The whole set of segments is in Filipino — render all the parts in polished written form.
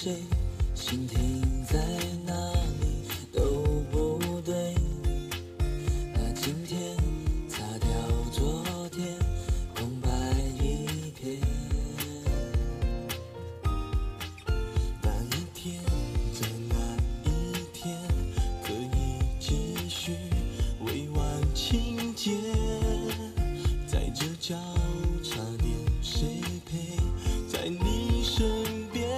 谁，心停在哪里都不对。今天擦掉昨天，空白一片。那一天，在那一天，可以继续未完情节，在这交叉点，谁陪在你身边？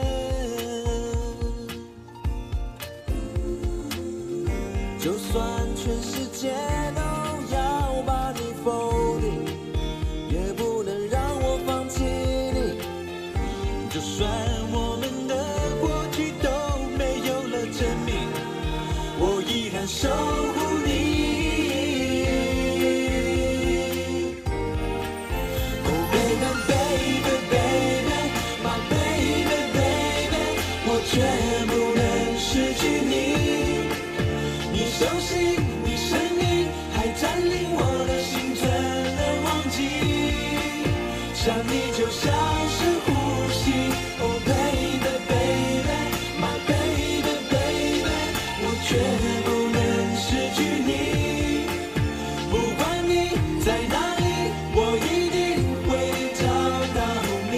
就算全世界都要把你否定，也不能让我放弃你。就算我们的过去都没有了证明，我依然守护你。Oh baby baby baby my baby baby， 我绝不能失去你。你手心，你声音，还占领我的心，怎能忘记？想你就像是呼吸。Oh baby baby my baby baby， 我绝不能失去你。不管你在哪里，我一定会找到你。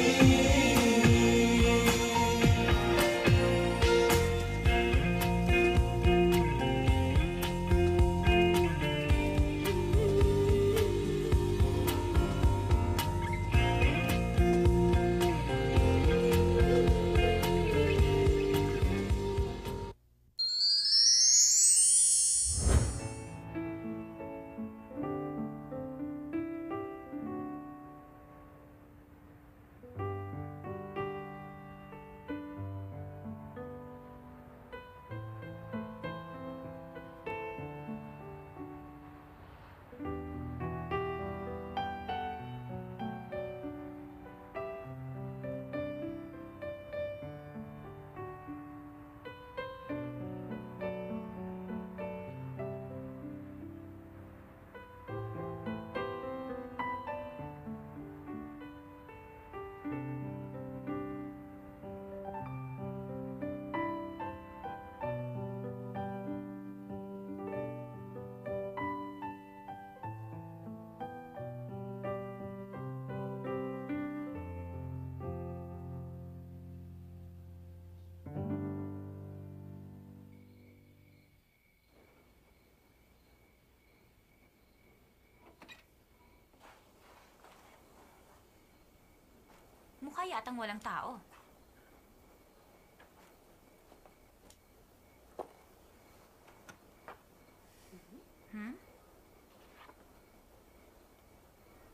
Mukha yatang walang tao.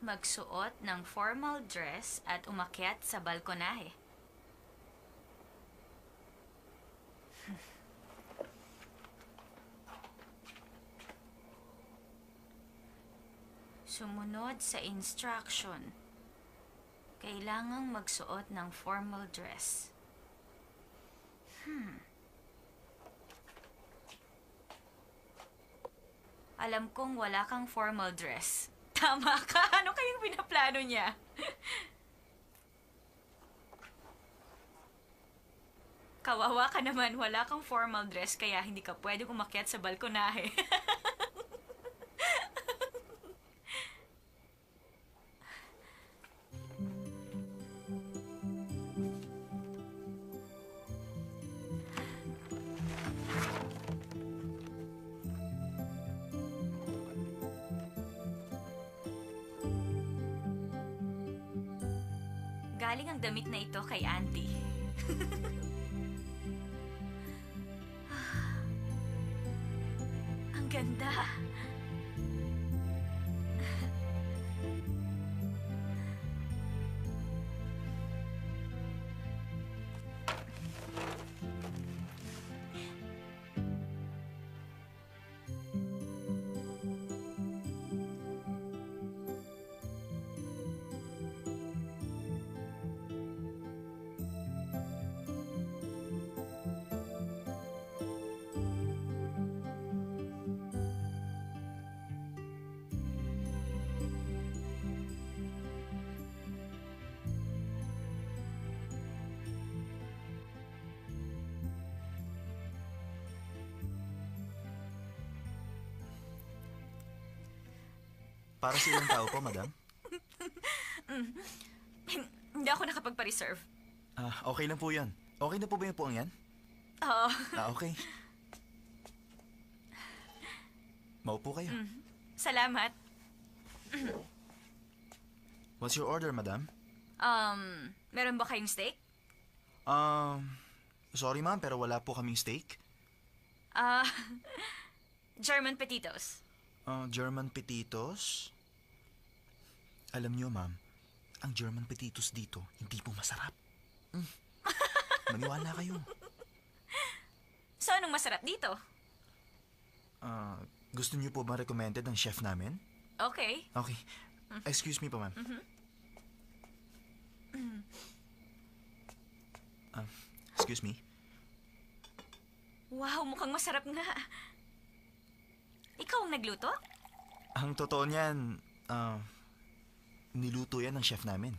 Magsuot ng formal dress at umakyat sa balkonahe. Sumunod sa instruction. Kailangang magsuot ng formal dress. Alam kong wala kang formal dress. Tama ka! Ano kayang pinaplano niya? Kawawa ka naman, wala kang formal dress kaya hindi ka pwedeng umakyat sa balkonahe. Galing ang damit na ito kay Auntie. Ang ganda. Para sa ilang tao po, madam? Hindi ako nakapagpa-reserve. Okay lang po yan. Okay na po ba yung puwang yan? Oo. Okay. Maupo kayo. Salamat. What's your order, madam? Meron ba kayong steak? Sorry ma'am, pero wala po kaming steak. German petitos. German petitos? Alam niyo, ma'am, ang German petitos dito, hindi po masarap. Maniwala kayo. So, anong masarap dito? Gusto niyo po ba recommended ng chef namin? Okay. Okay. Excuse me po, ma'am. Excuse me. Wow, mukhang masarap nga. Ikaw ang nagluto? Ang totoo niyan, niluto yan ng chef namin.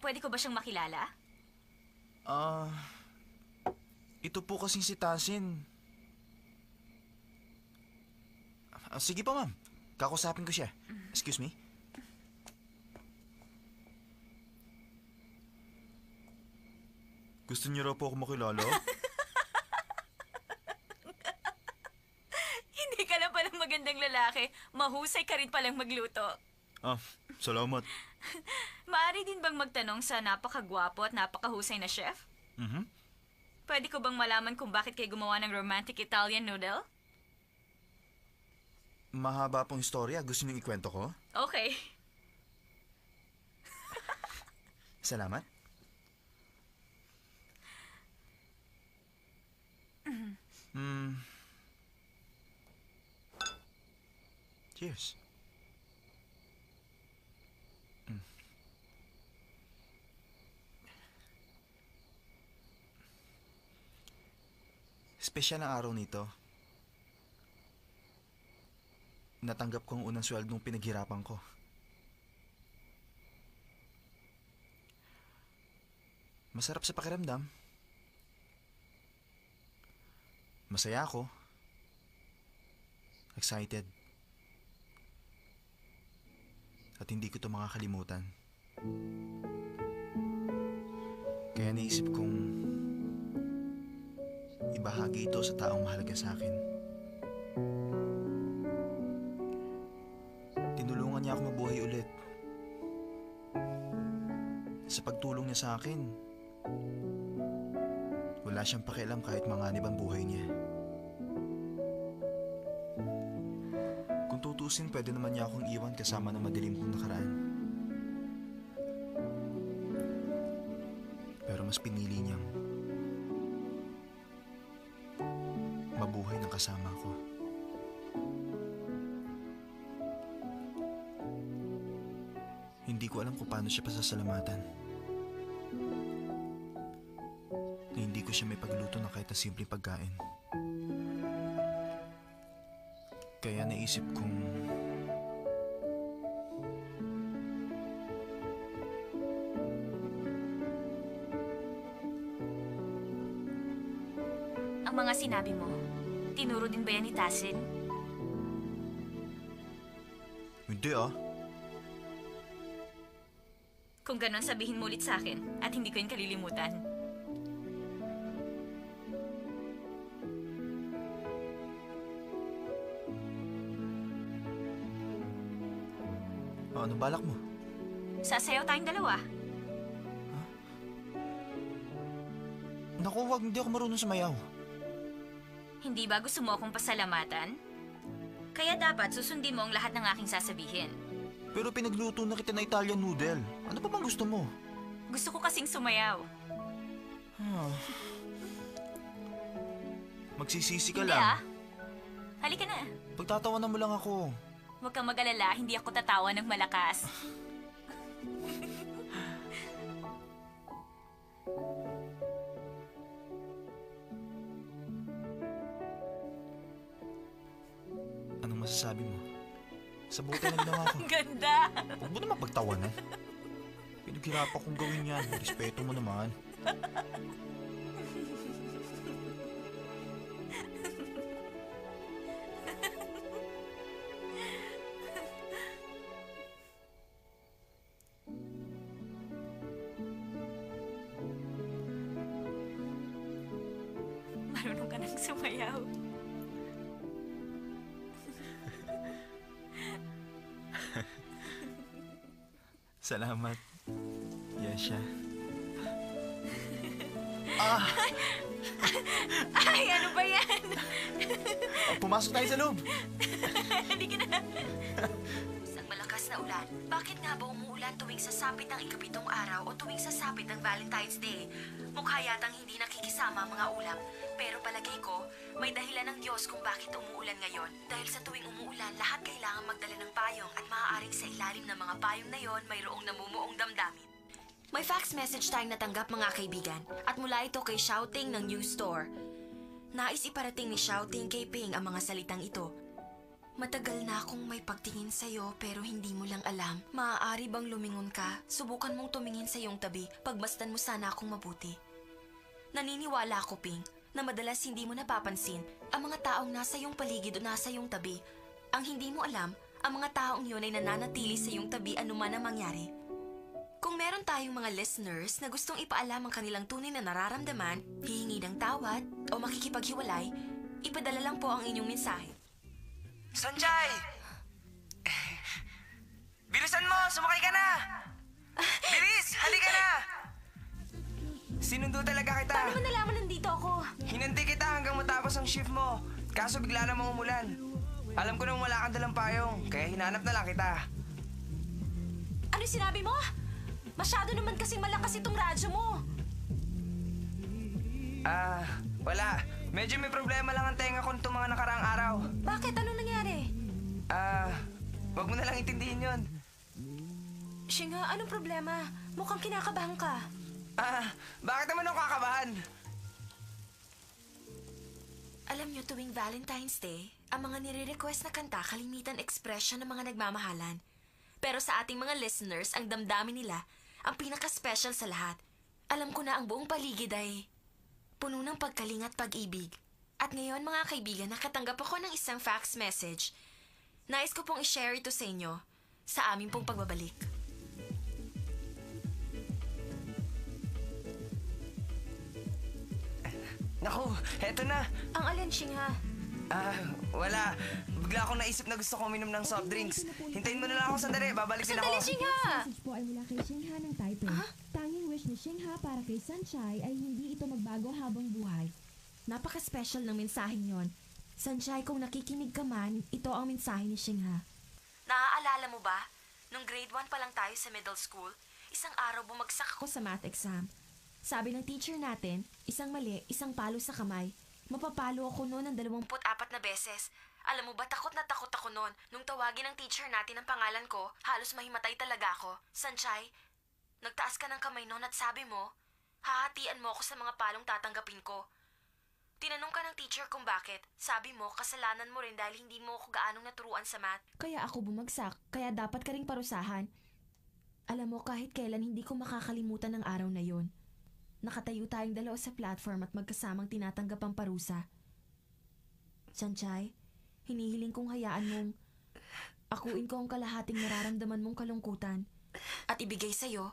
Pwede ko ba siyang makilala? Ito po kasing si Tasin. Sige pa, ma'am. Kakusapin ko siya. Excuse me. Gusto niyo raw po ako makilala? Hindi ka lang palang magandang lalaki. Mahusay ka rin palang magluto. Salamat. Maaari din bang magtanong sa napakagwapo at napakahusay na chef? Pwede ko bang malaman kung bakit kayo gumawa ng romantic Italian noodle? Mahaba pong istorya. Gusto niyo ikwento ko? Okay. Salamat. Cheers. Espesyal ang araw nito. Natanggap ko ang unang sweldong pinaghirapan ko. Masarap sa pakiramdam. Masaya ako. Excited. At hindi ko ito makakalimutan. Kaya naisip kong ibahagi ito sa taong mahalaga sa akin. Tinulungan niya ako mabuhay ulit. Sa pagtulong niya sa akin, wala siyang pakialam kahit manganib ang buhay niya. Kung tutusin, pwede naman niya akong iwan kasama ng madilim kong nakaraan. Pero mas pinili niyang mabuhay ng kasama ko. Hindi ko alam kung paano siya pasasalamatan. Na hindi ko siya may pagluto ng kahit na simpleng pagkain. Kaya naisip kong Ang mga sinabi mo, tinuro din ba yan ni Tasin? hindi Kung ganon, sabihin mo ulit sa akin at hindi ko yun kalilimutan. Anong balak mo? Sasayaw tayong dalawa. Naku, wag, hindi ako marunong sumayaw. Hindi ba gusto mo akong pasalamatan? Kaya dapat susundin mo ang lahat ng aking sasabihin. Pero pinagluto na kita na Italian noodle. Ano pa bang gusto mo? Gusto ko kasing sumayaw. Magsisisi ka Hindi lang. Halika na. Pagtatawanan mo lang ako. Huwag kang mag-alala, hindi ako tatawa ng malakas. Anong masasabi mo? Sa buti na ginawa ko. Ang ganda! Huwag mo naman pagtawanan. Pinaghirapan kong gawin yan. Respeto mo naman. marunong ka nang sumayaw. Salamat, Yesha. Ay, ano ba yan? Pumasok tayo sa loob. Hindi ka na. Isang malakas na ulan. Bakit nga ba umuulan tuwing sasapit ng ikapitong araw o tuwing sasapit ng Valentine's Day? Mukha yatang hindi nakikisama ang mga ulap. Pero palagay ko, may dahilan ng Diyos kung bakit umuulan ngayon. Dahil sa tuwing umuulan, lahat kailangan magdala ng payong at maaaring sa ilalim ng mga payong na yon mayroong namumuong damdamin. May fax message tayong natanggap mga kaibigan at mula ito kay Shouting ng News Store. Nais iparating ni Shouting kay Ping ang mga salitang ito. Matagal na akong may pagtingin sa'yo pero hindi mo lang alam. Maaari bang lumingon ka? Subukan mong tumingin sa iyong tabi. Pagmasdan mo sana akong mabuti. Naniniwala ako, Ping, na madalas hindi mo napapansin ang mga taong nasa iyong paligid o nasa iyong tabi. Ang hindi mo alam, ang mga taong yun ay nananatili sa iyong tabi anuman ang mangyari. Kung meron tayong mga listeners na gustong ipaalam ang kanilang tunay na nararamdaman, hihingi ng tawad o makikipaghiwalay, ipadala lang po ang inyong mensahe. Sanjay! Bilisan mo! Sumakay ka na! Bilis! Halika na! Sinundo talaga kita. Paano mo nalaman nandito ako? Hinanti kita hanggang matapos ang shift mo. Kaso bigla namang umulan. Alam ko nang wala kang dalang payong, kaya hinanap na lang kita. Ano sinabi mo? Masyado naman kasing malakas itong radyo mo. Wala. Medyo may problema lang ang tenga ko nitong mga nakaraang araw. Bakit? Ano nangyari? Wag mo na lang intindihin yun. Shinga, anong problema? Mukhang kinakabahan ka. Bakit naman ako kakabahan? Alam niyo, tuwing Valentine's Day, ang mga nire-request na kanta kalimitan expression ng mga nagmamahalan. Pero sa ating mga listeners, ang damdamin nila ang pinaka-special sa lahat. Alam ko na ang buong paligid ay puno ng pagkalinga at pag-ibig. At ngayon, mga kaibigan, nakatanggap ako ng isang fax message. Nais ko pong i-share ito sa inyo sa aming pong pagbabalik. Naku, eto na. Ang alin, Shinga? Wala. Bigla akong naisip na gusto ko uminom ng soft drinks. Hintayin mo na lang ako sandali. Babalik din ako. Sandali, Shinga! Message po ay mula kay Shingha ng Taipei. Tanging wish ni Shingha para kay Sanchai ay hindi ito magbago habang buhay. Napaka-special ng mensaheng yon. Sanchai, kung nakikinig ka man, ito ang mensahe ni Shingha. Naaalala mo ba? Nung grade 1 pa lang tayo sa middle school, isang araw bumagsak ako Ako sa math exam. Sabi ng teacher natin, isang mali, isang palo sa kamay. Mapapalo ako noon ng 24 na beses. Alam mo ba, takot na takot ako noon. Nung tawagin ng teacher natin ang pangalan ko, halos mahimatay talaga ako. Sanchai, nagtaas ka ng kamay noon at sabi mo, hahatian mo ako sa mga palong tatanggapin ko. Tinanong ka ng teacher kung bakit. Sabi mo, kasalanan mo rin dahil hindi mo ako gaanong naturuan sa math. Kaya ako bumagsak, kaya dapat ka ring parusahan. Alam mo, kahit kailan hindi ko makakalimutan ang araw na yon. Nakatayo tayong dalawa sa platform at magkasamang tinatanggap ang parusa. Sanchai, hinihiling kong hayaan mong akuin ko ang kalahating nararamdaman mong kalungkutan. At ibigay sa'yo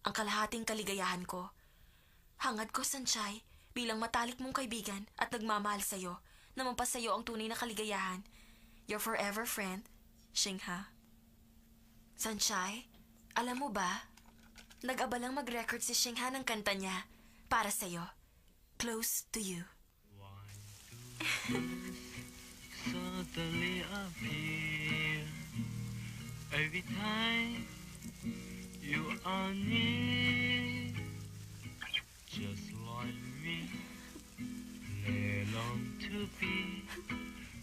ang kalahating kaligayahan ko. Hangad ko, Sanchai, bilang matalik mong kaibigan at nagmamahal sa'yo, na mampasayo ang tunay na kaligayahan. Your forever friend, Shingha. Sanchai, alam mo ba, nag-abalang mag-record si Shingha ng kanta niya para sa'yo. Close to you. Suddenly appear every time you are near, just like me. They long to be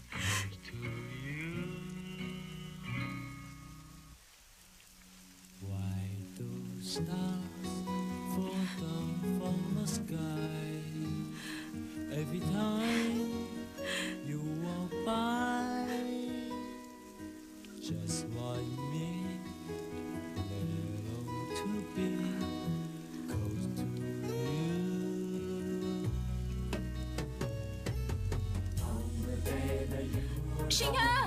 close to you. Why those stars fall down from the sky every time you walk by? Just like me, they long to be close to you. Shingha!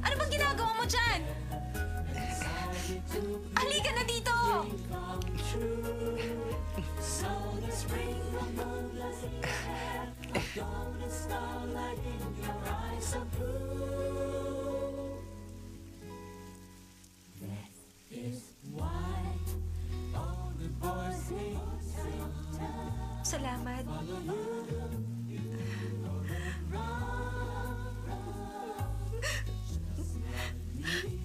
Ano bang ginagawa mo dyan? Halika na dito! Salamat.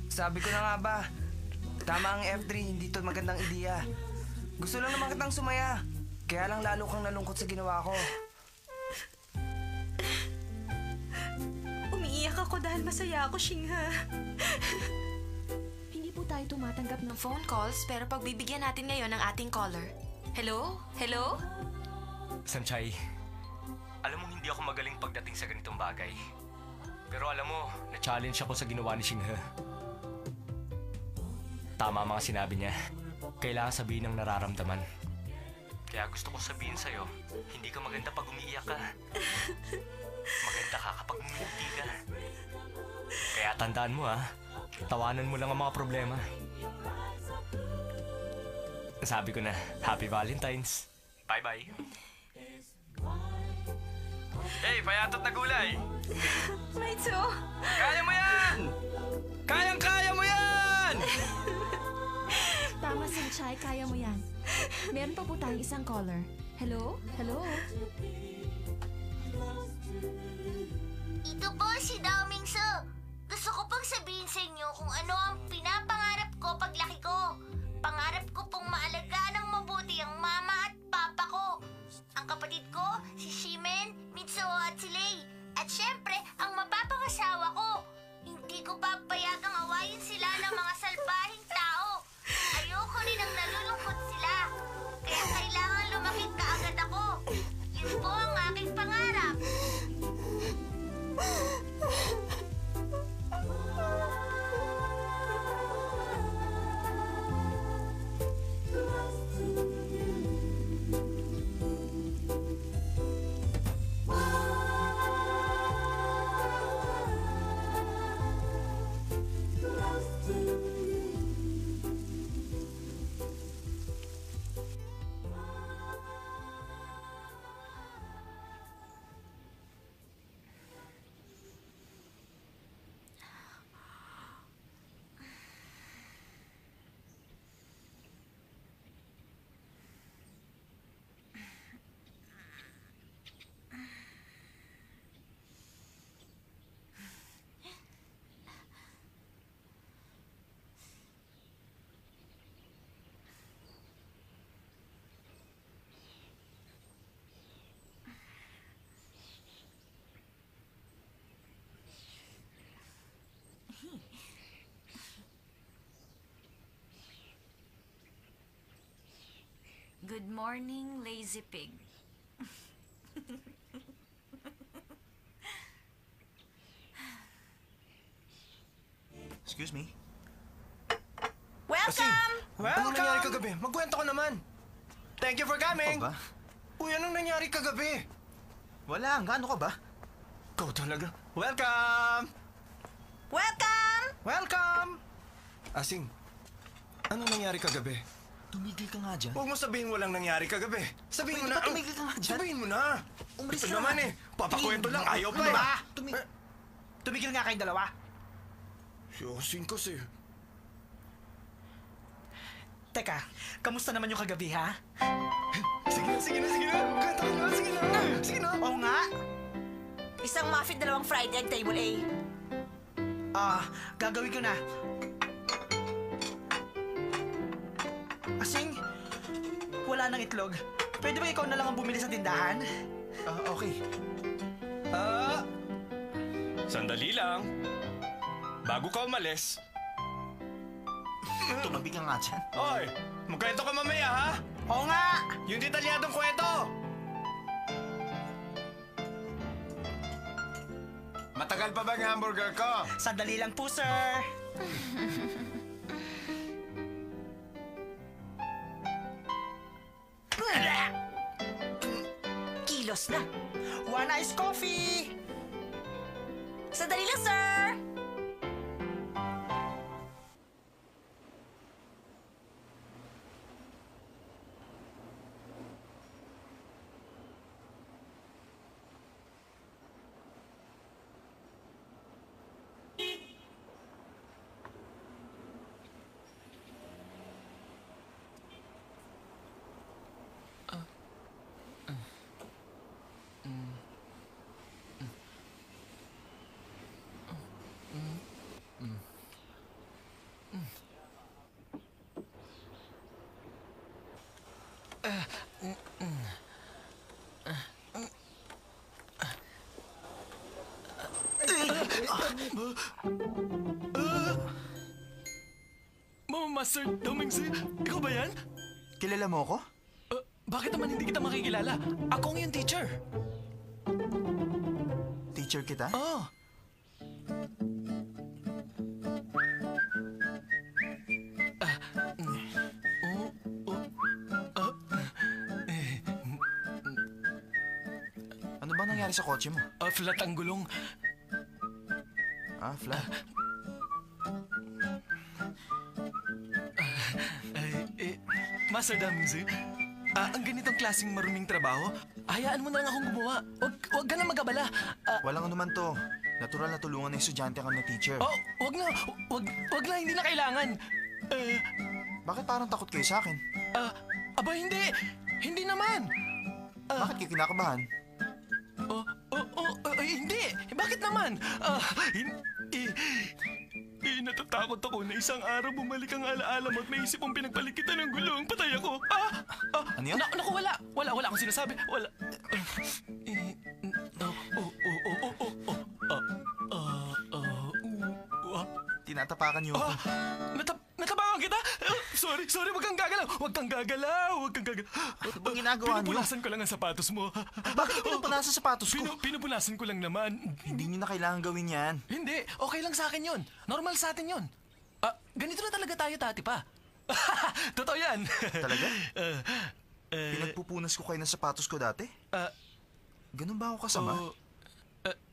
Sabi ko na nga ba, tama ang F3, hindi to magandang ideya. Gusto lang naman kitang sumaya. Kaya lang lalo kang nalungkot sa ginawa ko. Umiiyak ako dahil masaya ako, Shingha. Hindi po tayo tumatanggap ng Phone calls, pero pagbibigyan natin ngayon ng ating caller. Hello? Hello? Sanchay, alam mo hindi ako magaling pagdating sa ganitong bagay. Pero alam mo, na-challenge ako sa ginawa ni Shinghe. Tama ang mga sinabi niya. Kailangan sabihin ang nararamdaman. Kaya gusto ko sabihin sa'yo, hindi ka maganda pag umiiyak ka. Maganda ka kapag ngumiti ka. Kaya tandaan mo tawanan mo lang ang mga problema. Sabi ko na, Happy Valentine's. Bye-bye. Hey, payatot na gulay! Maitso! Kaya mo yan! Kayang-kaya mo yan! Tama, Sanchay, kaya mo yan. Meron pa po tayong isang caller. Hello? Hello? Ito po si Dao Mingso. Gusto ko pong sabihin sa inyo kung ano ang pinapangarap ko paglaki ko. Pangarap ko pong maalagaan ng mabuti ang mama at papa ko. Ang kapatid ko, si Shimen, Mitsuo at si Lei. At syempre, ang mapapangasawa ko. Hindi ko papayagang awayin sila ng mga salbahing tao. Ayoko rin ang nalulungkot sila. Kaya kailangan lumaki kaagad ako. Yun po ang aking pangarap. Good morning, lazy pig. Excuse me? Welcome! Anong nangyari kagabi? Magkwento ko naman. Thank you for coming. Ano ba? Uy, anong nangyari kagabi? Wala, gaano ka ba? Ikaw talaga. Welcome! Welcome! Welcome! Asing, anong nangyari kagabi? Tumigil ka nga dyan. Huwag mo sabihin walang nangyari kagabi. Sabihin mo Pwede na. ba tumigil ka nga dyan? Sabihin mo na. Umalis Ito ka naman na. Papakwento lang. Ayaw pa Ano ba? eh. Tumigil nga kayong dalawa. Yosin kasi. Teka, kamusta naman yung kagabi, ha? Sige na. Kwento ko na. Sige na. Oo nga. Isang muffin, 2 fried egg, table A. Gagawin ko na. Asing, wala nang itlog. Pwede ba ikaw na lang ang bumili sa tindahan? Okay. Sandali lang. Bago ka umalis. Tumabi ka nga dyan. Oy, magkwento ka mamaya, ha? Oo nga! Yung detalyadong kwento! Matagal pa ba ang hamburger ko? Sandali lang po, sir. Kilos na. One iced coffee! Sandali lang, sir! Master Domingsi, ikaw ba yan? Kilala mo ako? Bakit naman hindi kita makikilala? Ako ang yung teacher. Teacher kita? Oh. Ano ba nangyari sa kotse mo? Flat ang gulong. Flat. Master Domingsi, ang ganitong klaseng maruming trabaho, hayaan mo na lang akong gumawa. Huwag ka na mag-abala. Walang anuman to. Natural na tulungan ng estudyante kang na teacher. Huwag na. Huwag na, hindi na kailangan. Bakit parang takot kayo sa akin? Aba, hindi. Hindi naman. Bakit kayo kinakabahan? Hindi. Bakit naman? Natatakot ako na isang araw bumalik ang alaala mo at may isip mong pinagpalit kita ng gulong. Patay ako. Ano yun? Naku, wala. Wala akong sinasabi. Wala. Tinatapakan niyo ako. Natapakan kita? Sorry, wag kang gagalaw. Wag kang gagalaw. Ano bang ginagawa niyo? Pinupunasan ko lang ang sapatos mo. Bakit pinupunasan sa sapatos ko? Pinupunasan ko lang naman. Hindi niyo na kailangan gawin yan. Hindi, okay lang sa akin yun. Normal sa atin yun. Ganito na talaga tayo dati pa. Totoo yan. Talaga? Pinagpupunas ko kayo ng sapatos ko dati? Ganun ba ako kasama?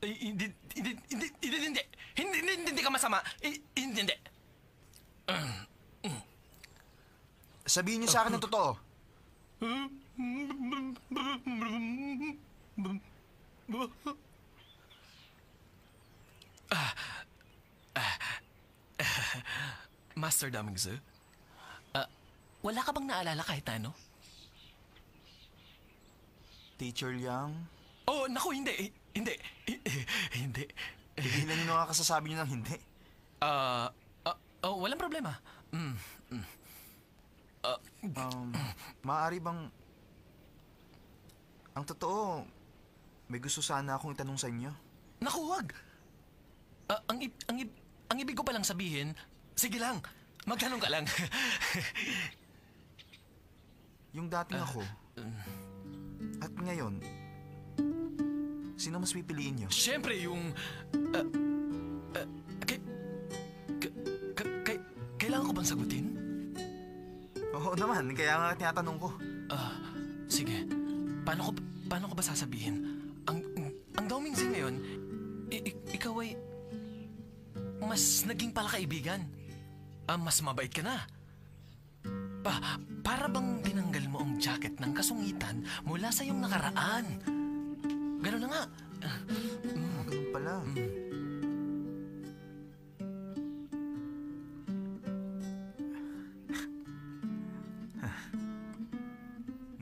Hindi ka masama. Hindi. Sabihin niyo sa akin ng totoo. Master Domingsi, wala ka bang naalala kahit ano? Teacher Liang? Oh, naku, hindi. Hindi. Tigilan niyo nga kasasabi niyo ng hindi. Walang problema. Maaari bang... Ang totoo, may gusto sana akong itanong sa inyo. Naku, wag! Ang ibig ko palang sabihin, sige lang, magtanong ka lang. Yung dating ako, at ngayon, sino mas pipiliin niyo? Siyempre, yung... Kailangan ko bang sagutin? Oo naman, kaya nga tinatanong ko. Sige. Paano ko ba sasabihin? Ang Domingsi ngayon, ikaw ay mas naging palakaibigan. Mas mabait ka na. Para bang tinanggal mo ang jacket ng kasungitan mula sa iyong nakaraan. Ganun na nga. Ganun pala.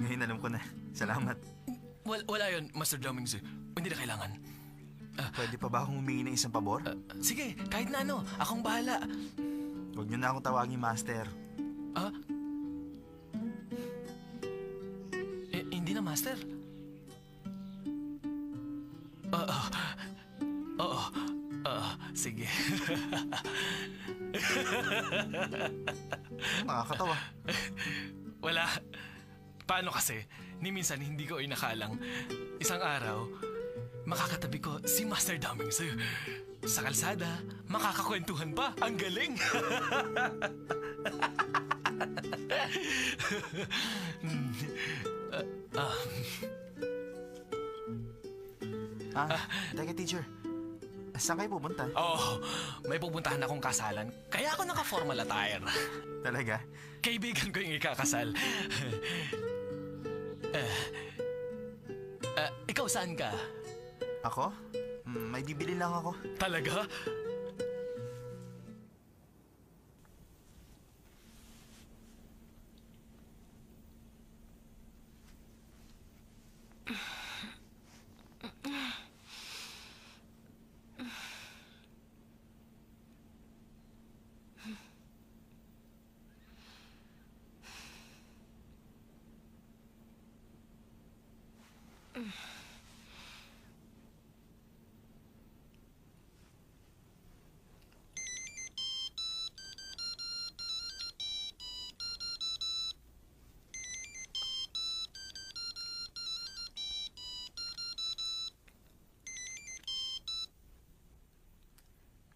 Ngayon alam ko na. Salamat. Wala yun, Master Domingsi. Hindi na kailangan. Pwede pa ba akong humingi ng isang pabor? Sige, kahit na ano. Akong bahala. Huwag niyo na akong tawagin Master. Hindi na, Master. Sige. Nakakatawa. Wala. Paano kasi, ni minsan hindi ko inakalang isang araw, makakatabi ko si Master Domingsi. Sa kalsada, makakakwentuhan pa. Ang galing! Teka teacher. Saan kayo pupunta? May pupuntahan akong kasalan. Kaya ako naka-formal attire. Talaga? Kaibigan ko yung ikakasal. Ikaw saan ka? Ako? May bibili lang ako. Talaga?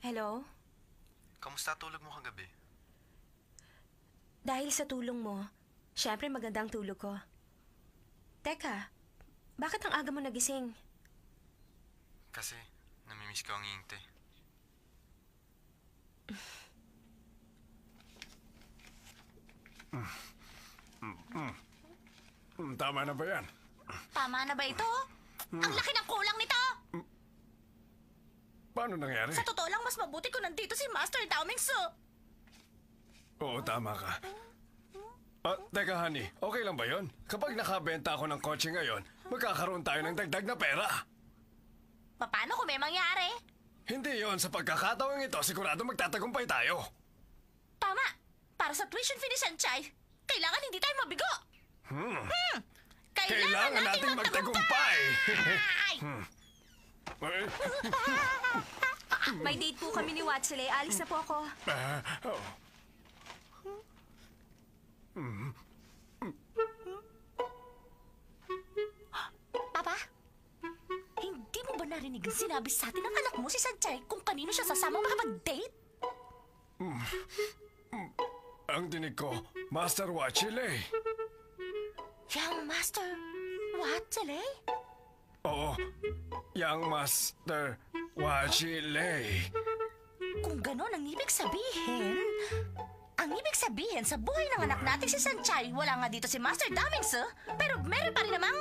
Hello? Kamusta tulog mo kagabi? Dahil sa tulong mo, syempre magandang tulog ko. Teka, bakit ang aga mo nagising? Kasi, namimiss ko ang Yingte. Tama na ba yan? Tama na ba ito? Ang laki ng kulang nito! Paano nangyari? Sa totoo lang, mas mabuti kung nandito si Master Dao Mingsu. Oo, tama ka. Teka, honey. Okay lang ba yon? Kapag nakabenta ako ng kotse ngayon, magkakaroon tayo ng dagdag na pera. Paano kung may mangyari? Hindi yon. Sa pagkakataong ito, sigurado magtatagumpay tayo. Tama. Para sa tuition fee ni Sanchay, kailangan hindi tayo mabigo. Kailangan nating magtagumpay. May date po kami ni Watsile. Alis na po ako. Papa, hindi mo ba narinig ang sinabi sa atin ng anak mo si Sanchay kung kanino siya sasama makapag-date? Ang dinig ko, Master Wachile. Yang Master Watsile? Oo, yang Master Wachile. Kung ganon ang ibig sabihin... Ang ibig sabihin, sa buhay ng anak natin si Sanchay, wala nga dito si Master Damingsu, pero meron pa rin namang...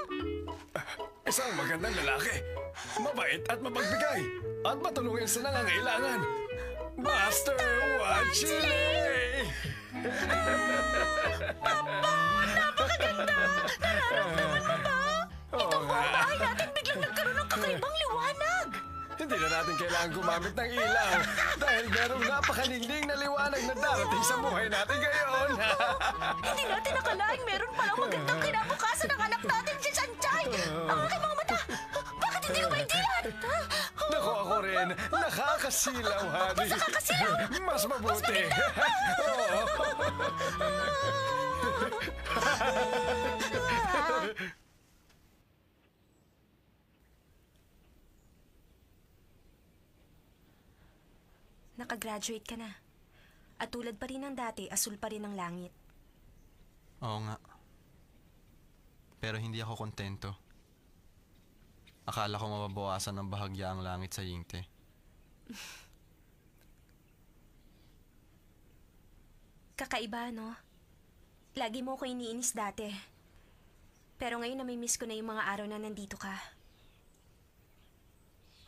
Isang magandang lalaki, mabait at mapagbigay, at matulungin sa nangangailangan. Master Wachile! Papa! Napakaganda! Nararamdaman mo ba? Ito po ang bahay natin biglang nagkaroon ng kakaibang liwanag! Hindi na natin kailangan gumamit ng ilaw dahil merong napakaningning na liwanag na darating sa buhay natin ngayon. Hindi natin nakalaing meron palang magandang kinabukasan ng anak natin si Sanchay! Ang aking mga mata! Bakit hindi ko maintindihan? Naku, ako rin. Nakakasilaw, honey. Nakakasilaw? Mas mabuti. Oo. Nakagraduate ka na. At tulad pa rin ng dati, asul pa rin ang langit. Oo nga. Pero hindi ako kontento. Akala ko mababawasan ng bahagya ang langit sa Yingte. Kakaiba, no? Lagi mo ko iniinis dati. Pero ngayon namimiss ko na yung mga araw na nandito ka.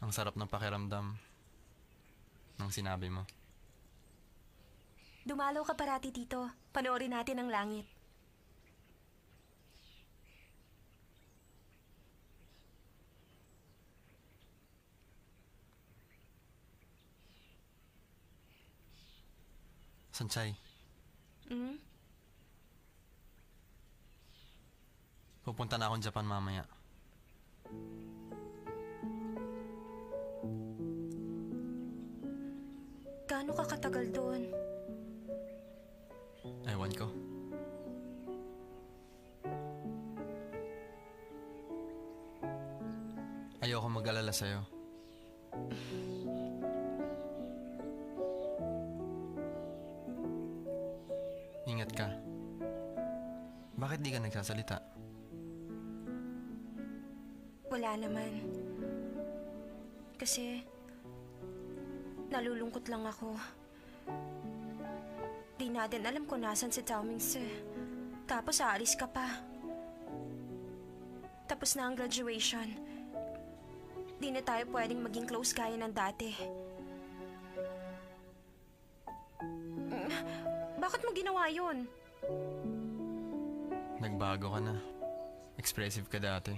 Ang sarap ng pakiramdam nang sinabi mo. Dumalaw ka parati dito. Panoorin natin ang langit. Sanchay, pupunta na akong Japan mamaya. Gaano ka katagal doon? Ewan ko. Ayoko mag-alala sa'yo. Ingat ka. Bakit di ka nagsasalita? Wala naman. Kasi nalulungkot lang ako. Di natin alam kung nasan si Dao Mingsu. Tapos aalis ka pa. Tapos na ang graduation. Di na tayo pwedeng maging close gaya ng dati. Bakit mo ginawa yun? Nagbago ka na. Expressive ka dati.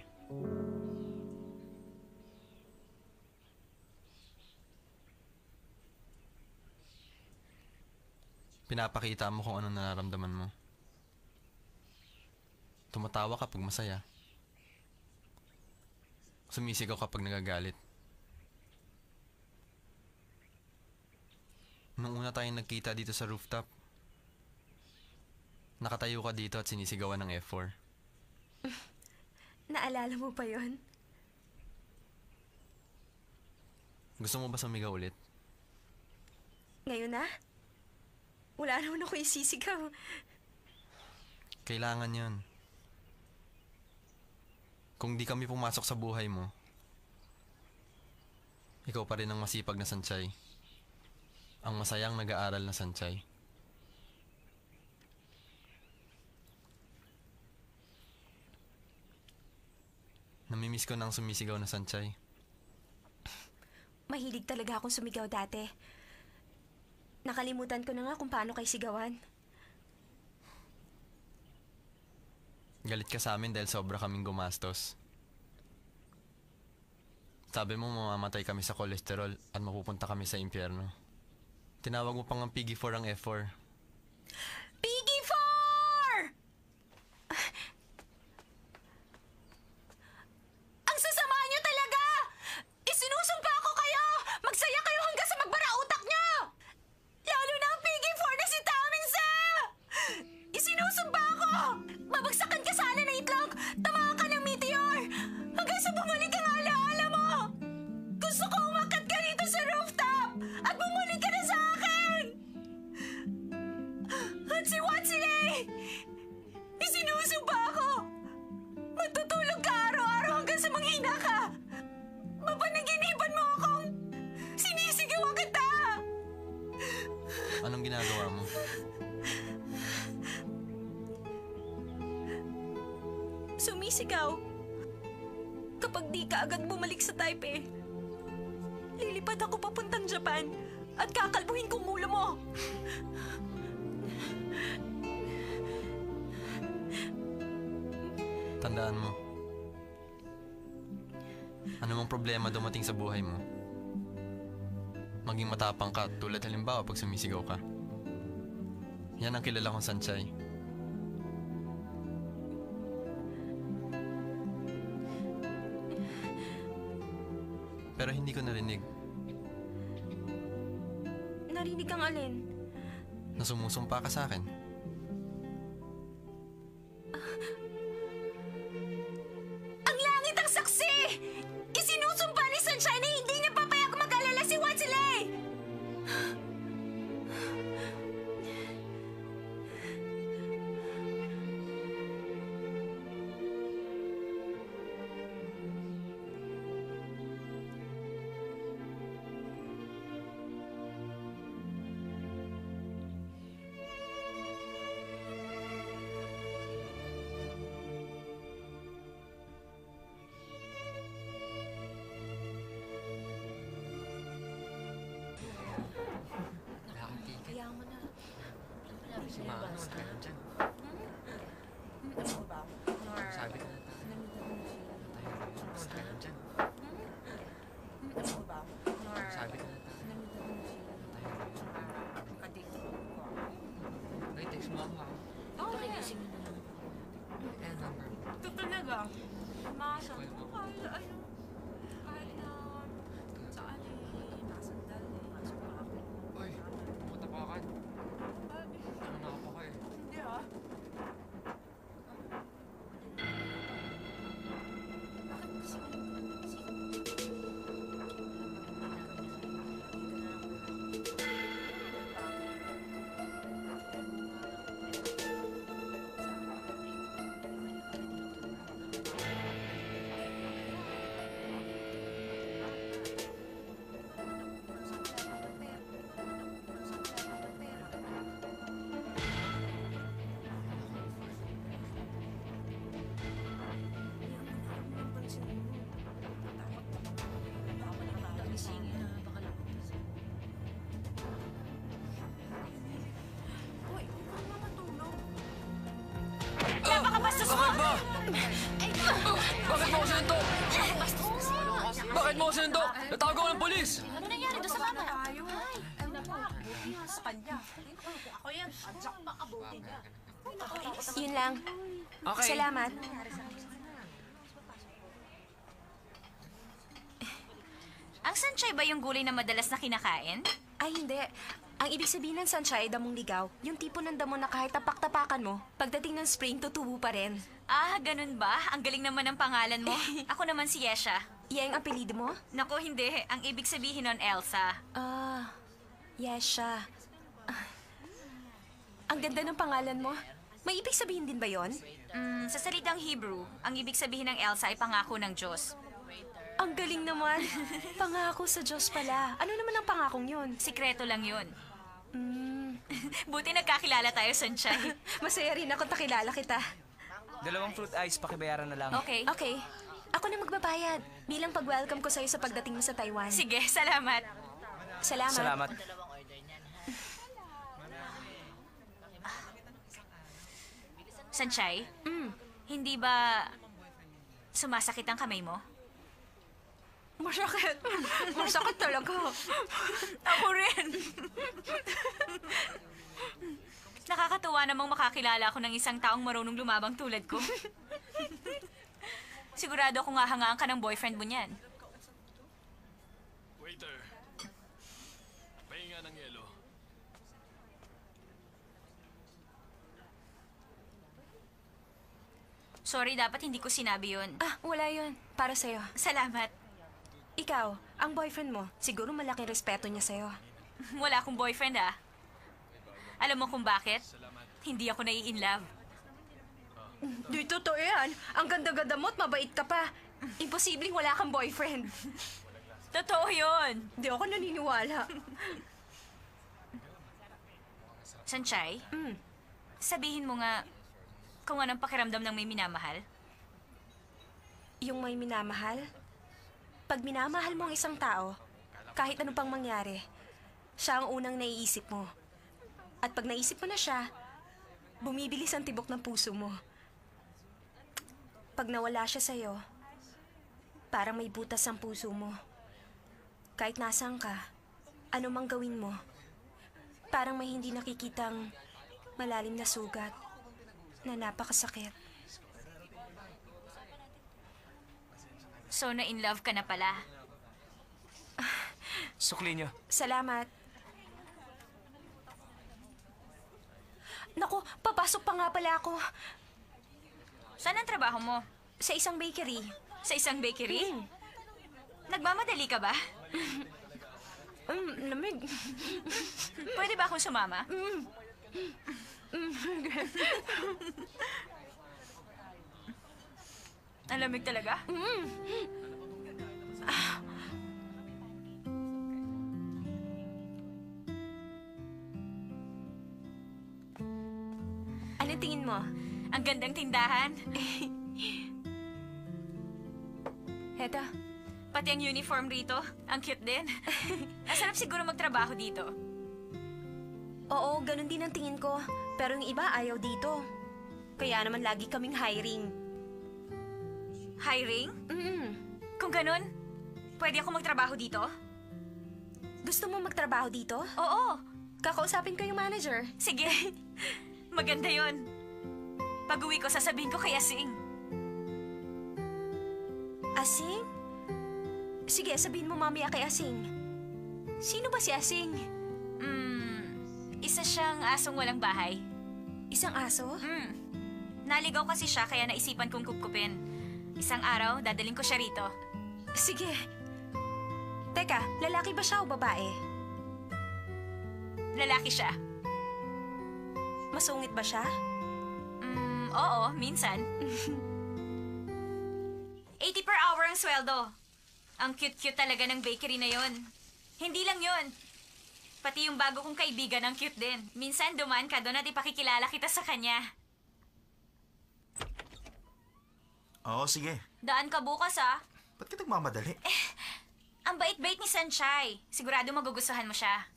Pinapakita mo kung ano nararamdaman mo. Tumatawa kapag masaya. Sumisigaw kapag nagagalit. Nung una tayong nagkita dito sa rooftop, nakatayo ka dito at sinisigawan ng F4. Naalala mo pa yon? Gusto mo ba sumigaw ulit? Ngayon na? Wala naman ako isisigaw. Kailangan yon. Kung di kami pumasok sa buhay mo, ikaw pa rin ang masipag na Sanchay. Ang masayang nag-aaral na Sanchay. Namimiss ko na ang sumisigaw na Sanchay. Mahilig talaga akong sumigaw dati. Nakalimutan ko na nga kung paano kay sigawan. Galit ka sa amin dahil sobra kaming gumastos. Sabi mo mamamatay kami sa kolesterol at mapupunta kami sa impyerno. Tinawag mo pang ang Piggy 4 ang F4. Piggy 4! Ang sasama niyo talaga! Isinusumpa ko kayo! Magsaya kayo hanggang sa magbara utak niyo! Lalo na ang Piggy 4 na si Taming Sa! Isinusumpa ko! Babagsakan ka sana ng itlog! Tamaan ka ng meteor! Hanggang sa bumalik ang alaala mo! Gusto ko umakyat ka dito sa rooftop! At bumalik ka na sa akin! At si Watsile! Isinusumpa ko! Matutulog ka araw-araw hanggang sa manghina ka! Mapanaginipan mo akong sinisigawan kita! Anong ginagawa mo? Sumisigaw. Kapag di ka agad bumalik sa Taipei, lilipad ako papuntang Japan at kakalbuhin kong ulo mo. Tandaan mo. Anumang problema dumating sa buhay mo, maging matapang ka tulad halimbawa pag sumisigaw ka. Yan ang kilala kong Sanchay. Pero hindi ko narinig Narinig kang alin? na sumusumpa ka sa akin. Ang langit ang saksi! Isinusumpa ni Sunshine na hindi niya papayag mag-alala si Watsile! Hayaan mo na. Sabi ko na Sabi ko na Ay, text mo ako. Pakigising mo na lang. Eh, number mo. Ito talaga. Masan ko kahit ano. Kahit na saan nasandal Masok pa ako. Uy, matapakan. Nanganak ako eh. Hindi ah. Bakit kasi Napakabastos mo! Bakit mo ako sinuntok? Bakit mo ako sinuntok? Natawag ako ng polis! ano nangyari doon sa mama? Tayo. Ay, naku. Buti nga sa kanya. Ako yan. Adyak makabuti niya. Yun lang. Okay. Salamat. Sanchay ba yung gulay na madalas na kinakain? Ay, hindi. Ang ibig sabihin ng sunshine, damong ligaw, yung tipo ng damo na kahit tapak-tapakan mo, pagdating ng spring, tutubo pa rin. Ah, ganun ba? Ang galing naman ng pangalan mo. Ako naman si Yesha. Yan ang apelido mo? Naku, hindi. Ang ibig sabihin nun, Elsa. Yesha. Ang ganda ng pangalan mo. May ibig sabihin din ba yon? Sa salitang Hebrew, ang ibig sabihin ng Elsa ay pangako ng Diyos. Ang galing naman. Pangako sa Diyos pala. Ano naman ang pangakong yun? Sikreto lang yun. Buti nagkakilala tayo, Sanchay. Masaya rin ako nakilala kita. 2 fruit ice, pakibayaran na lang. Okay. Okay. Ako na magbabayad. Bilang pag-welcome ko sa'yo sa pagdating mo sa Taiwan. Sige, salamat. Salamat. Sanchay, hindi ba sumasakit ang kamay mo? Masakit. Masakit talaga. Ako rin. Nakakatuwa namang makakilala ako ng isang taong marunong lumabang tulad ko. Sigurado kung hahangaan ka ng boyfriend mo niyan. Waiter, pahinga ng yelo. Sorry, dapat hindi ko sinabi yun. Wala yun. Para sa'yo. Salamat. Ikaw, ang boyfriend mo, siguro malaking respeto niya sa'yo. Wala akong boyfriend, ah. Alam mo kung bakit? Hindi ako nai-inlove. Di totoo yan. Ang ganda-ganda mo at mabait ka pa. Imposibleng wala kang boyfriend. Totoo yun. Di ako naniniwala. Sanchay, sabihin mo nga kung anong pakiramdam ng may minamahal. Yung may minamahal? Pag minamahal mo ang isang tao, kahit ano pang mangyari, siya ang unang naiisip mo. At pag naisip mo na siya, bumibilis ang tibok ng puso mo. Pag nawala siya sa'yo, parang may butas ang puso mo. Kahit nasaan ka, ano mang gawin mo, parang may hindi nakikitang malalim na sugat na napakasakit. So, na-inlove ka na pala. Sukli niyo. Salamat. Naku, papasok pa nga pala ako. Saan ang trabaho mo? Sa isang bakery. Sa isang bakery? Nagmamadali ka ba? Lamig. Pwede ba akong sumama? Ang lamig talaga? Ano tingin mo? Ang gandang tindahan. Heto. Pati ang uniform rito. Ang cute din. Ang sarap siguro magtrabaho dito. Oo, ganun din ang tingin ko. Pero yung iba ayaw dito. Kaya naman lagi kaming hiring. Hiring? Kung ganun, pwede ako magtrabaho dito? Gusto mo magtrabaho dito? Oo. Kakausapin ko yung manager. Sige. Maganda yon. Pag-uwi ko, sasabihin ko kay Asing. Asing? Sige, sabihin mo mamaya kay Asing. Sino ba si Asing? Isa siyang asong walang bahay. Isang aso? Naligaw kasi siya kaya naisipan kong kupkupin. Isang araw, dadaling ko siya rito. Sige. Teka, lalaki ba siya o babae? Lalaki siya. Masungit ba siya? Oo, minsan. 80 per hour ang sweldo. Ang cute-cute talaga ng bakery na yon. Hindi lang yon. Pati yung bago kong kaibigan ang cute din. Minsan dumaan ka doon at ipakikilala kita sa kanya. Oo, sige. Daan ka bukas, ah. Ba't ka nagmamadali? Ang bait-bait ni Sanchay. Sigurado magugustuhan mo siya.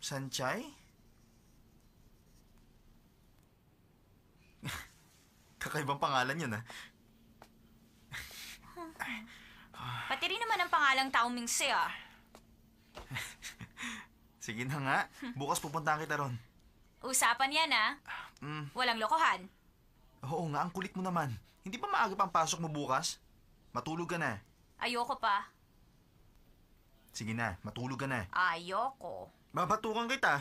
Sanchay? Kakaibang pangalan yun, ah. Pati rin naman ang pangalang Tao Mingse, ah. Sige na nga. Bukas pupuntahan kita ron. Usapan yan, ah. Walang lokohan. Oo nga, ang kulit mo naman. Hindi pa maaga pang pasok mo bukas? Matulog ka na. Ayoko pa. Sige na, matulog ka na. Ayoko. Babatukan kita.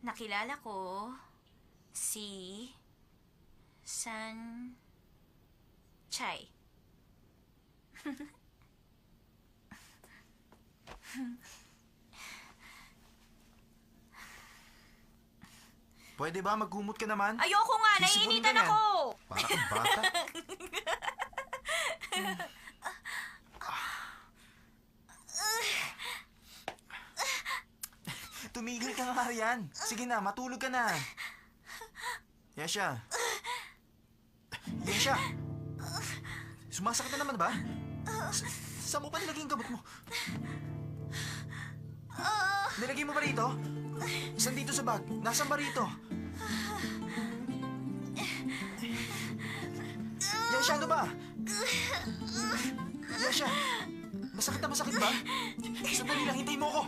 Nakilala ko si San Chai. Pwede ba maghumot ka naman? Ayoko nga, Sisipunin naiinitan ka na. ako. Para kang bata. Tumigil ka nga riyan. Sige na, matulog ka na. Yesha. Yesha. Sumasakit na naman ba? Saan mo pa nilagay yung gamot mo? Nilagay mo ba rito? Saan dito sa bag? Nasaan ba rito? Yesha, ano ba? Yesha, masakit na masakit ba? Sandali lang, hintayin mo ako.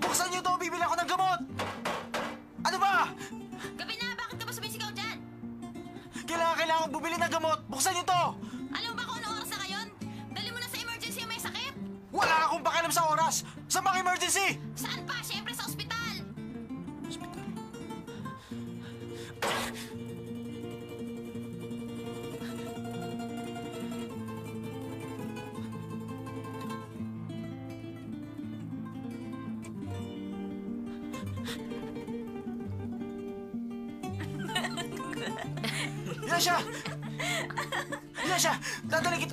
Buksan niyo to! Bibili ako ng gamot! Ano ba? Gabi na, bakit ka ba sumisigaw dyan? Kailangan kong bumili ng gamot! Buksan niyo to! Alam mo ba kung ano oras na ngayon? Dali mo na sa emergency yung may sakit. Wala akong pakialam sa oras! Sa mga emergency! Saan pa? Siyempre sa ospital. Yasha! Yasha! Dadali kita!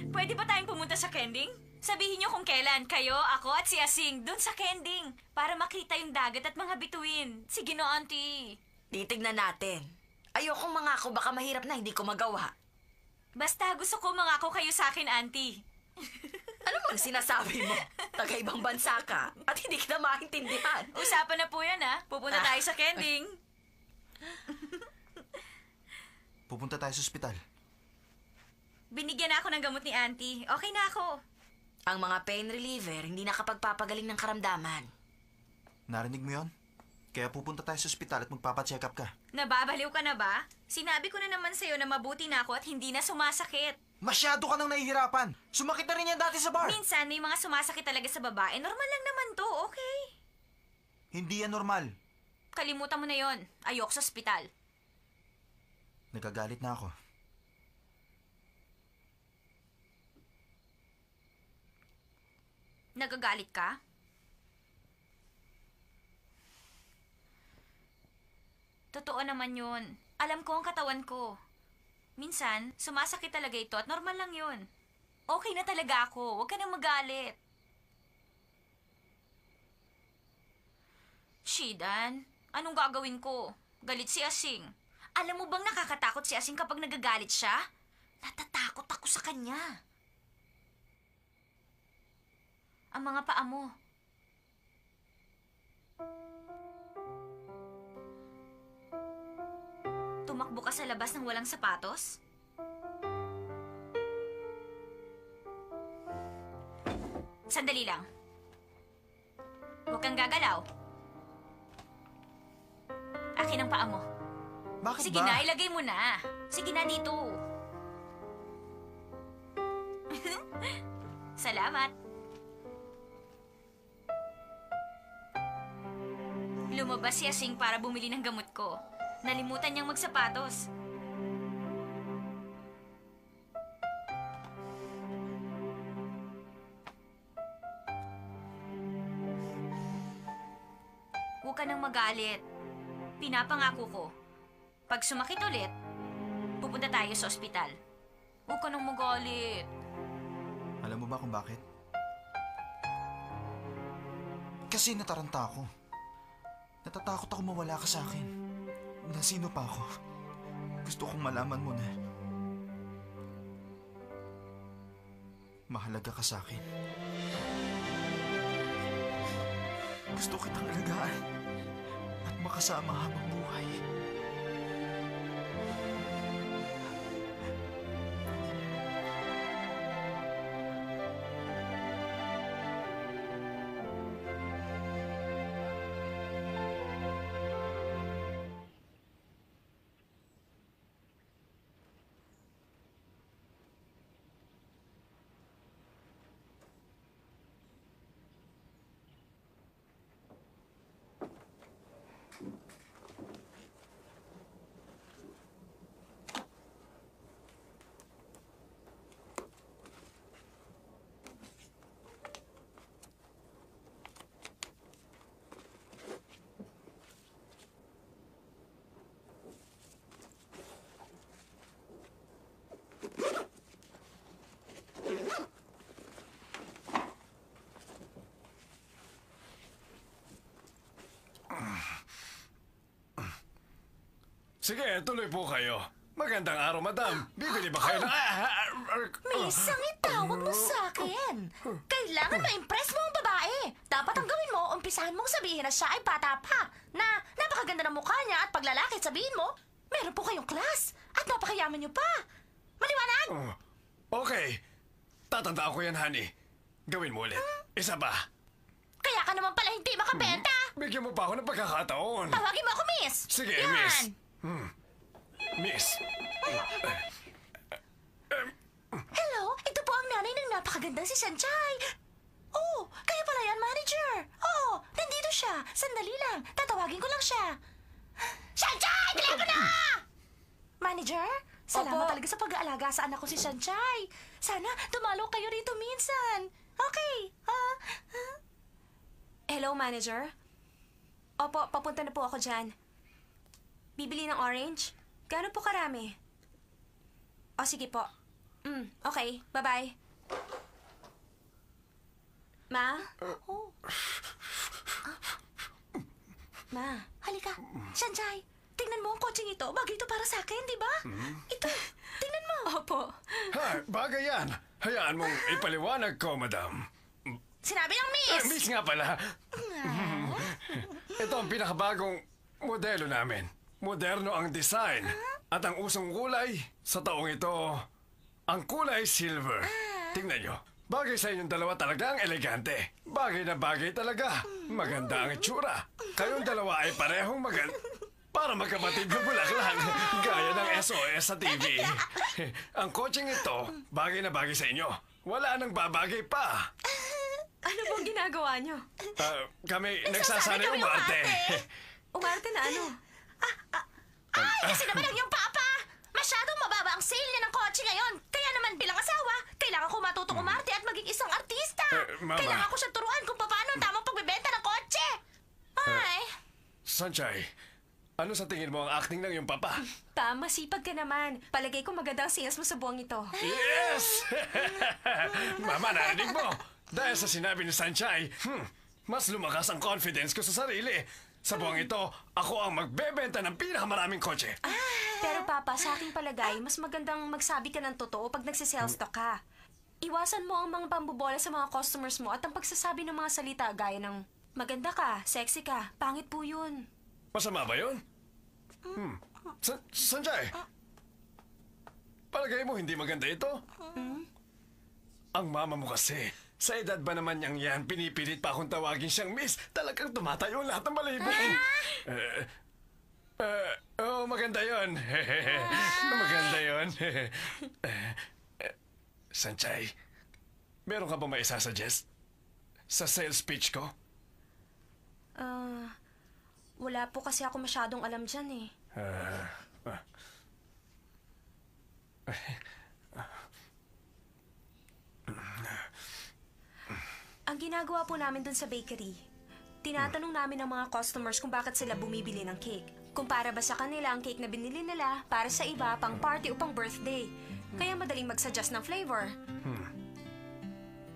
Pwede ba tayong pumunta sa Kending? Sabihin niyo kung kailan. Kayo, ako at si Asing dun sa Kending. Para makita yung dagat at mga bituin. Sige no, auntie. Titignan natin. Ayokong mangako, baka mahirap na hindi ko magawa. Basta gusto ko mangako kayo sa akin, auntie. Ano bang sinasabi mo? Taga-ibang bansa ka at hindi kita maintindihan. Usapan na po yan, ha? Pupunta tayo sa Kending. Pupunta tayo sa ospital. Binigyan na ako ng gamot ni auntie. Okay na ako. Ang mga pain reliever hindi nakapagpapagaling ng karamdaman. Narinig mo yon? Kaya pupunta tayo sa ospital at magpapacheck up ka. Nababaliw ka na ba? Sinabi ko na naman sa'yo na mabuti na ako at hindi na sumasakit. Masyado ka nang nahihirapan! Sumakit na rin yan dati sa bar! Minsan, may mga sumasakit talaga sa babae. Normal lang naman to, okay? Hindi yan normal. Kalimutan mo na yon. Ayoko sa ospital. Nagagalit na ako. Nagagalit ka? Totoo naman yun. Alam ko ang katawan ko. Minsan, sumasakit talaga ito at normal lang yun. Okay na talaga ako. Huwag ka nang magalit. Shidan, anong gagawin ko? Galit si Asing. Alam mo bang nakakatakot si Asing kapag nagagalit siya? Natatakot ako sa kanya. Ang mga paa mo. Tumakbo ka sa labas ng walang sapatos? Sandali lang. Huwag kang gagalaw. Akin ang paa mo. Bakit Sige ba? na, ilagay mo na. Sige na, dito. Salamat. Lumabas si Asing para bumili ng gamot ko. Nalimutan niyang magsapatos. Huwag ka nang magalit. Pinapangako ko. Pag sumakit ulit, pupunta tayo sa ospital. Huwag ka nang magalit. Alam mo ba kung bakit? Kasi nataranta ako. Natatakot ako mawala ka sa akin. Na sino pa ako? Gusto kong malaman mo na mahalaga ka sa akin. Gusto kitang alagaan at makasama habang buhay. Sige, tuloy po kayo. Magandang araw, madam. Bibili ba kayo ng... Miss, ang itawag mo sa akin. Kailangan ma-impress mo ang babae. Dapat ang gawin mo, umpisahan mong sabihin na siya ay bata pa. Na napakaganda ng mukha niya at pag lalaki sabihin mo, meron po kayong class at napakayaman niyo pa. Maliwanag? Okay. Tatandaan ko yan, honey. Gawin mo ulit. Isa ba? Kaya ka naman pala hindi makabenta. Bigyan mo pa ako ng pagkakataon. Tawagin mo ako, miss. Sige, Yan. miss. Miss. Hello, ito po ang nanay ng napakaganda si Sanchay. Oh, kaya pala yan, manager. Oh, nandito siya. Sandali lang. Tatawagin ko lang siya. Sanchay, telepono! Manager, salamat talaga sa pag-aalaga sa anak ko si Sanchay. Sana dumalo kayo rito minsan. Okay. Hello, manager? Opo, papunta na po ako dyan. Bibili ng orange? Gaano po karami? O, sige po. Okay, bye-bye. Ma? Ma? Halika. Sanchay, tingnan mo ang kotseng ito. Bagay ito para sa akin, di ba? Ito, tingnan mo. Opo. Ha, bagay yan. Hayaan mong ipaliwanag ko, madam. Sinabi ng miss. Miss nga pala. Ito ang pinakabagong modelo namin. Moderno ang design. At ang usong kulay sa taong ito, ang kulay silver. Tingnan nyo. Bagay sa inyong dalawa talaga ang elegante. Bagay na bagay talaga. Maganda ang itsura. Kayong dalawa ay parehong maganda. Para magkapatid na bulaklak. Gaya ng SOS sa TV. Ang kotseng ito, bagay na bagay sa inyo. Wala nang babagay pa. Ano bang ginagawa nyo? Kami nagsasanay umarte. Umarte na ano? Kasi naman ang iyong papa! Masyadong mababa ang sale niya ng kotse ngayon. Kaya naman bilang asawa, kailangan ko matutong umarte at maging isang artista. Mama. Kailangan ko siya turuan kung paano ang tamang pagbebenta ng kotse. Ay! Sanchay, ano sa tingin mo ang acting ng iyong papa? Pa, masipag ka naman. Palagay ko maganda ang sales mo sa buwang ito. Yes! Mama, narinig mo? Dahil sa sinabi ni Sanchay, mas lumakas ang confidence ko sa sarili. Sa buwang ito, ako ang magbebenta ng pinakamaraming kotse. Pero Papa, sa aking palagay, mas magandang magsabi ka ng totoo pag nagsisales talk ka. Iwasan mo ang mga pambubola sa mga customers mo at ang pagsasabi ng mga salita gaya ng maganda ka, sexy ka, pangit po yun. Masama ba yun? Sanchay, palagay mo hindi maganda ito? Ang mama mo kasi, sa edad ba naman niyang yan, pinipilit pa akong tawagin siyang miss. Talagang tumatayo lahat ng balahibo. Maganda yun. Maganda yun. Sanchay, meron ka ba maisasuggest sa sales pitch ko? Wala po kasi ako masyadong alam dyan eh. Ang ginagawa po namin dun sa bakery, tinatanong namin ang mga customers kung bakit sila bumibili ng cake. Kung para ba sa kanila ang cake na binili nila, para sa iba, pang party o pang birthday. Kaya madaling mag-suggest ng flavor.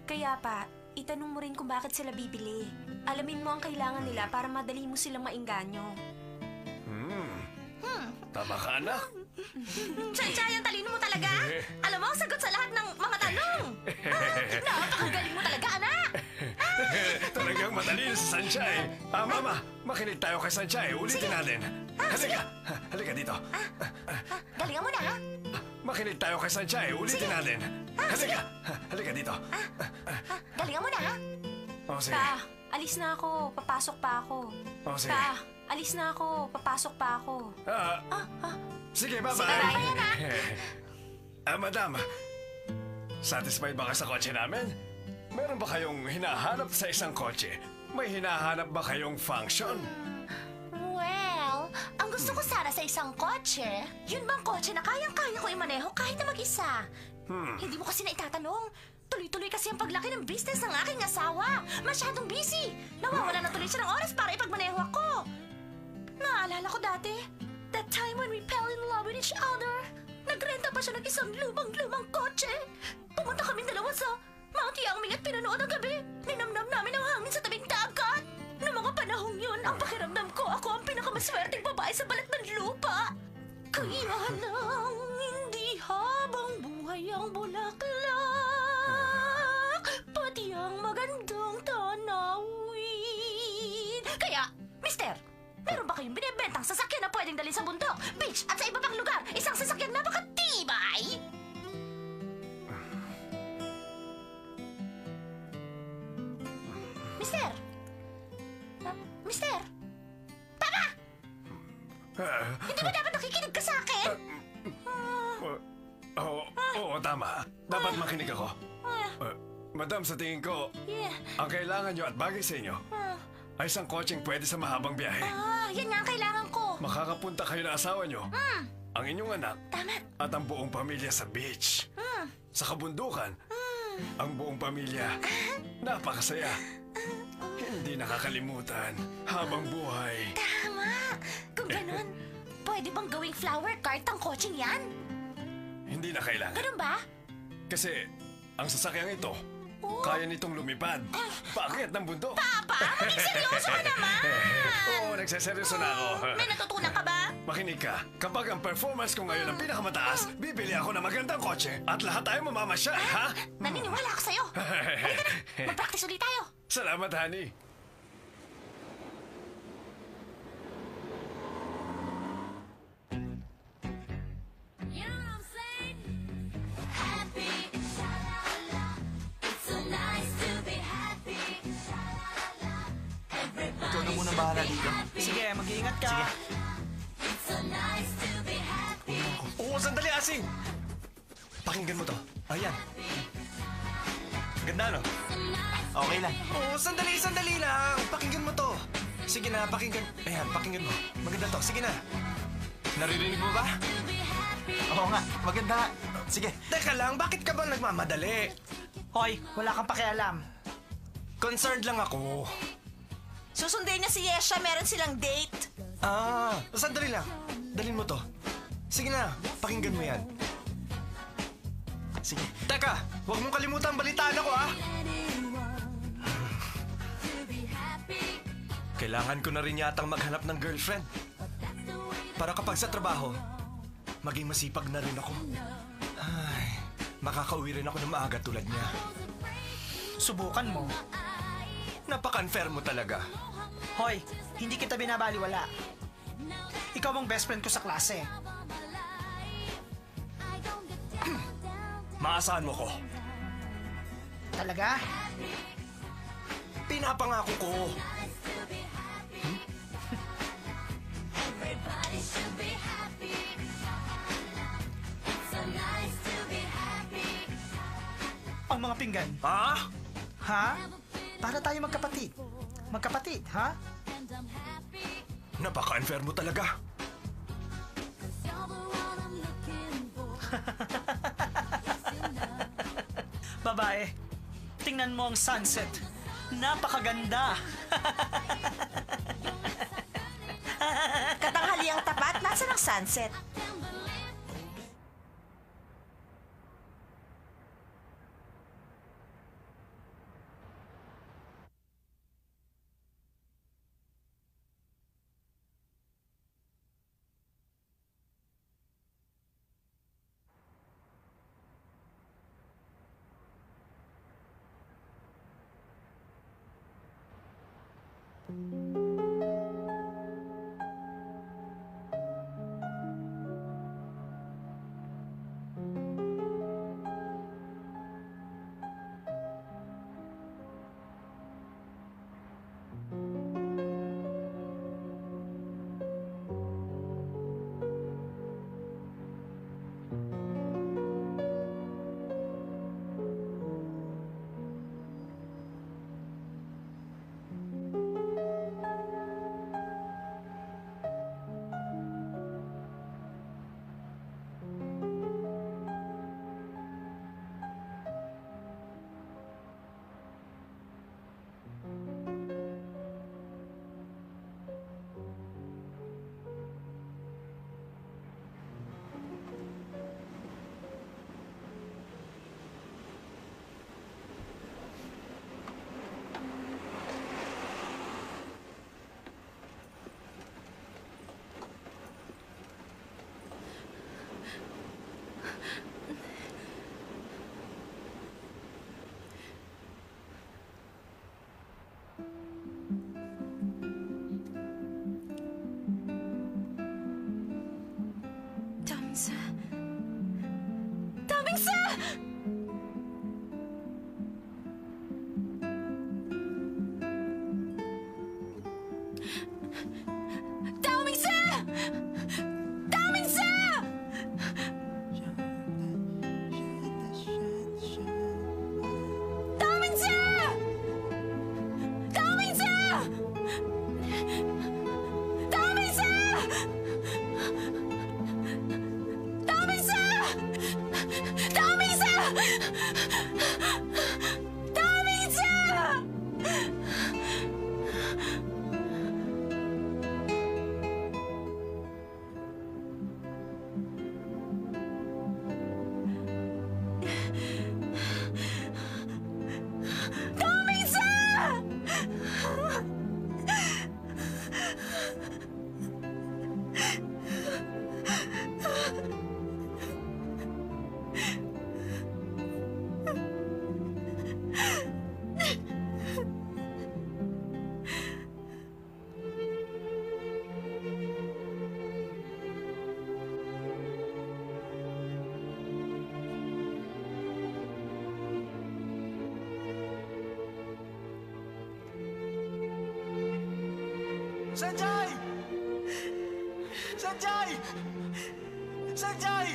Kaya pa, itanong mo rin kung bakit sila bibili. Alamin mo ang kailangan nila para madali mo silang mainganyo. Tama ka, anak. Chay, ang talino mo talaga. Alam mo, ang sagot sa lahat ng mga tanong. Napakagaling mo talaga, anak. Talagang matalino si Sanchay. Mama, makinig tayo kay Sanchay. Ulitin natin. Halika dito. Galingan mo na, ha? Makinig tayo kay Sanchay. Ulitin natin. Halika dito. Galingan mo na, ha? O, sige. Pa, alis na ako. Papasok pa ako. O, sige. Pa, alis na ako. Papasok pa ako. Sige, bye-bye. Madam, satisfied ba ka sa kotse namin? Meron ba kayong hinahanap sa isang kotse? May hinahanap ba kayong function? Well, ang gusto ko sana sa isang kotse, yun bang kotse na kayang-kaya ko imaneho kahit na mag-isa. Hindi mo kasi na itatanong. Tuloy-tuloy kasi ang paglaki ng business ng aking asawa. Masyadong busy. Nawawala na tuloy siya ng oras para ipagmaneho ako. Naalala ko dati, that time when we fell in love with each other. Nagrenta pa siya ng isang lumang-lumang kotse. Pumunta kami dalawa sa Mount Yangming at pinanood ang gabi. Ninamnam namin ang hangin sa tabing dagat. Noong mga panahong yun, ang pakiramdam ko ako ang pinakamaswerteng babae sa balat ng lupa. Kaya lang, hindi habang buhay ang bulaklak, pati ang magandang tanawin. Kaya, mister, meron ba kayong binibentang sasakyan na pwedeng dalhin sa bundok, beach at sa iba pang lugar? Isang sasakyan napakatibay! Mister! Mister! Tama! Hindi ba dapat nakikinig ka sa akin? Oo, tama. Dapat makinig ako. Madam, sa tingin ko, ang kailangan nyo at bagay sa inyo ay isang kotseng pwede sa mahabang biyahe. Yan nga ang kailangan ko. Makakapunta kayo na asawa nyo, ang inyong anak, Tama. at ang buong pamilya sa beach. Sa kabundukan, ang buong pamilya, napakasaya. Hindi nakakalimutan habang buhay. Tama. Kung ganun, pwede bang gawing flower cart ang kotseng yan? Hindi na kailangan. Ganun ba? Kasi ang sasakyang ito, kaya nitong lumipad. Paakyat ng bundok. Papa, maging seryoso ka naman! Oo, nagseseryoso na ako. May natutunan ka ba? Makinig ka. Kapag ang performance ko ngayon ang pinakamataas, bibili ako ng magandang kotse at lahat tayo mamamasyal, ha? Naniniwala ako sa'yo. Halika na, mag-practice ulit tayo. Salamat, honey. Ikaw na muna bahala dito. Sige, mag-iingat ka. Sige. Oo, sandali, Asing! Pakinggan mo to. Ayan. Ganda, no? Okay lang. Oo, sandali lang. Pakinggan mo to. Sige na, pakinggan. Ayan, pakinggan mo. Maganda to. Sige na. Naririnig mo ba? Oo nga, maganda nga. Sige. Teka lang, bakit ka ba nagmamadali? Hoy, wala kang pakialam. Concerned lang ako. Susundin niya si Yesha, meron silang date. Sandali lang. Dalhin mo to. Sige na, pakinggan mo yan. Sige. Teka, huwag mong kalimutan balitaan ako, ha? Kailangan ko na rin yatang maghanap ng girlfriend. Para kapag sa trabaho, maging masipag na rin ako. Ay, makakauwi rin ako ng maaga tulad niya. Subukan mo. Napaka-unfair mo talaga. Hoy, hindi kita binabaliwala. Ikaw ang best friend ko sa klase. Maasahan mo ko. Talaga? Pinapangako ko. Ang mga pinggan. Ha? Ha? Para tayo magkapatid. Magkapatid, ha? Napaka-unfair mo talaga. Babae, tingnan mo ang sunset. Napakaganda. Katanghali ang tapat, nasa ng sunset. Sanjay! Sanjay! Sanjay!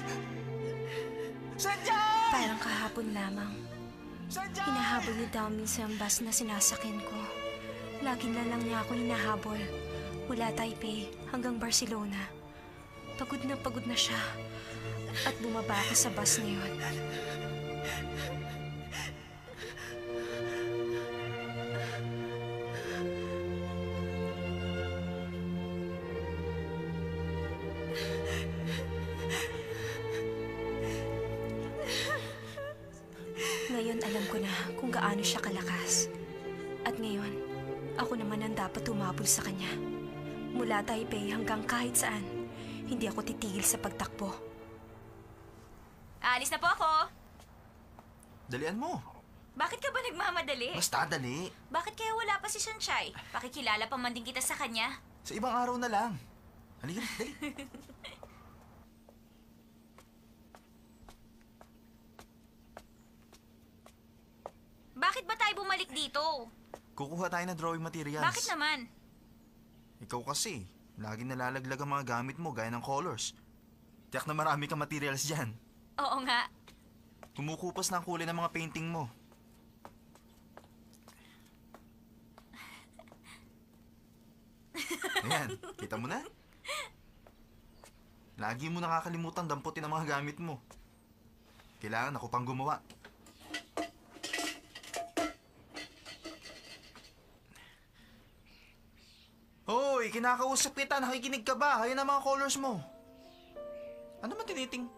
Sanjay! Parang kahapon lamang. Hinahabol ni Daomingso ang bus na sinasakyan ko. Laging na lang niya ako hinahabol. Mula Taipei hanggang Barcelona. Pagod na siya. At bumaba ako sa bus na yun. Ngayon alam ko na kung gaano siya kalakas. At ngayon, ako naman ang dapat tumabol sa kanya. Mula Taipei hanggang kahit saan, hindi ako titigil sa pagtakbo. Alis na po ako. Dalian mo. Bakit ka ba nagmamadali? Basta dali. Bakit kaya wala pa si Sanjay? Pakikilala pa man din kita sa kanya. Sa ibang araw na lang. Halika na, dali. Bakit ba tayo bumalik dito? Kukuha tayo ng drawing materials. Bakit naman? Ikaw kasi, lagi nalalaglag ang mga gamit mo gaya ng colors. Tiyak na marami kang materials dyan. Oo nga. Kumukupas na ang kulay ng mga painting mo. Ayan, kita mo na? Lagi mo nakakalimutan damputin ang mga gamit mo. Kailangan ako pang gumawa. Hoy, kinakausap kita. Nakikinig ka ba? Ayan ang mga colors mo. Ano man tiniting?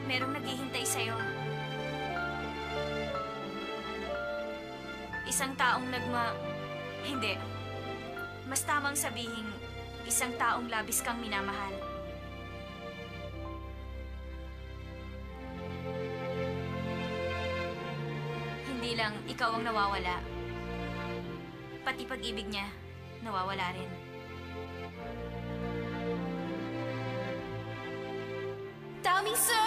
Merong naghihintay sa'yo. Isang taong Hindi. Mas tamang sabihing isang taong labis kang minamahal. Hindi lang ikaw ang nawawala. Pati pag-ibig niya, nawawala rin. Daomingso!